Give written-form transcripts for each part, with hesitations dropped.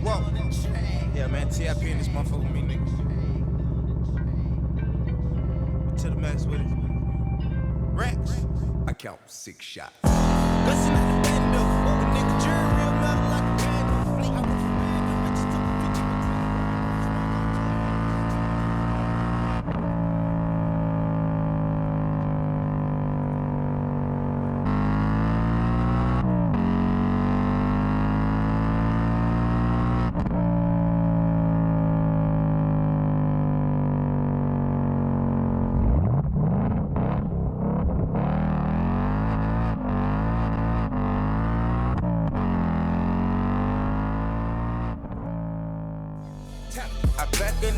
Whoa. Yeah, man, TIP in this motherfucker with me, nigga. To the max with it. Rex. I count 6 shots. Bustin' out the bando. The nigga jury real metal like a candle. Fleet, I went from man to bitches to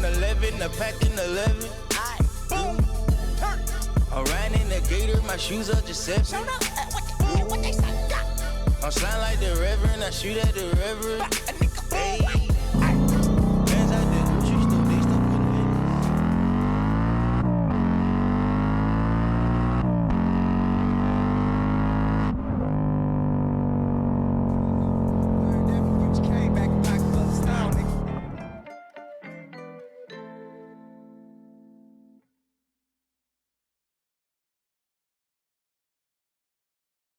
11, a pack in 11. Aye, boom, turn. I'm riding in the gator, my shoes are just 7. What they say? I'm sliding like the Reverend, I shoot at the Reverend.